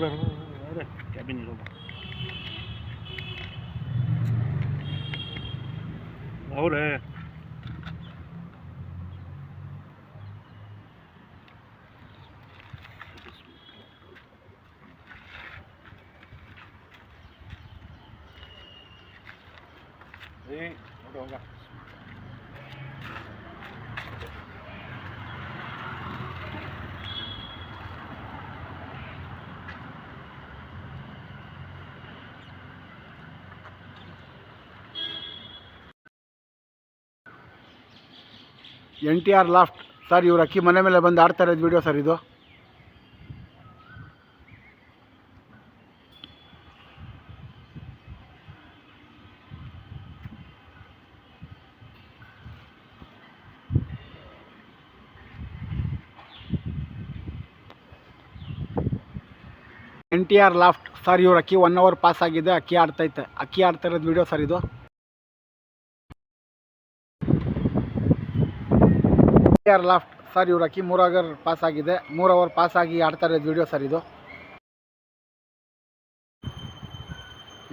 ಅವರೇ ಕ್ಯಾಬಿನ್ ಇರೋದು ಅವರೇ ಹೋಗ NTR ಲಾಫ್ಟ್ ಸರ್. ಇವ್ರು ಅಕ್ಕಿ ಮನೆ ಮೇಲೆ ಬಂದು ಆಡ್ತಾ ಇರೋದು ವಿಡಿಯೋ ಸರ್ ಇದು. NTR loft sir. ಇವ್ರು ಅಕ್ಕಿ 1 ಅವರ್ ಪಾಸ್ ಆಗಿದೆ, ಅಕ್ಕಿ ಆಡ್ತೈತೆ. ಅಕ್ಕಿ ಆಡ್ತಾ ಇರೋದು ವಿಡಿಯೋ ಸರ್ ಇದು. NTR loft sir. ಇವ್ರು ಅಕ್ಕಿ 3 ಅವರ್ ಪಾಸ್ ಆಗಿದೆ, 3 ಅವರ್ ಪಾಸ್ ಆಗಿ ಆಡ್ತಾ ಇರೋದು ವಿಡಿಯೋ ಸರ್ ಇದು.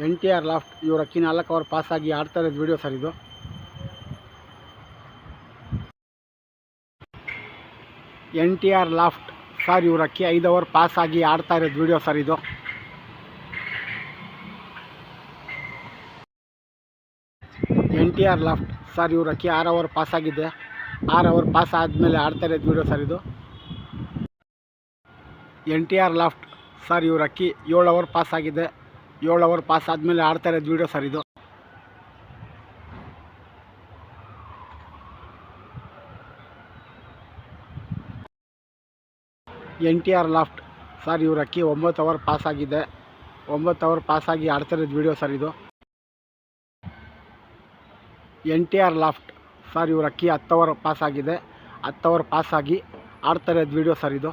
NTR ಲಾಫ್ಟ್ ಇವ್ರು ಅಕ್ಕಿ 4 ಅವರ್ ಪಾಸ್ ಆಗಿ ಆಡ್ತಾ ಇರೋದು ವಿಡಿಯೋ ಸರ್ ಇದು. NTR loft sir. ಇವ್ರು ಅಕ್ಕಿ 5 ಅವರ್ ಪಾಸ್ ಆಗಿ ಆಡ್ತಾ ಇರೋದು ವಿಡಿಯೋ ಸರ್ ಇದು. NTR loft sir. ಇವ್ರು ಅಕ್ಕಿ 6 ಅವರ್ ಪಾಸ್ ಆಗಿದೆ, 6 ಅವರ್ ಪಾಸ್ ಆದಮೇಲೆ ಆಡ್ತಾ ಇರೋದು ವಿಡಿಯೋ ಸರ್ ಇದು. NTR loft sir. ಇವ್ರು ಅಕ್ಕಿ 7 ಅವರ್ ಪಾಸ್ ಆಗಿದೆ, 7 ಅವರ್ ಪಾಸ್ ಆದಮೇಲೆ ಆಡ್ತಾ ಇರೋದು ವಿಡಿಯೋ ಸರ್ ಇದು. NTR loft sir. ಇವ್ರು ಅಕ್ಕಿ 9 ಅವರ್ ಪಾಸ್ ಆಗಿದೆ, 9 ಅವರ್ ಪಾಸ್ ಆಗಿ ಆಡ್ತಾ ಇರೋದು ವಿಡಿಯೋ ಸರ್ ಇದು. NTR loft sir. ಇವ್ರು ಅಕ್ಕಿ 10 ಅವರ್ ಪಾಸ್ ಆಗಿದೆ, 10 ಅವರ್ ಪಾಸ್ ಆಗಿ ಆಡ್ತಾ ಇರೋದು ವಿಡಿಯೋ ಸರ್ ಇದು.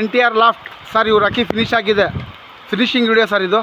NTR loft sir. ಇವ್ರು ಅಕ್ಕಿ ಫಿನಿಶ್ ಆಗಿದೆ, ಫಿನಿಶಿಂಗ್ ವಿಡಿಯೋ ಸರ್ ಇದು.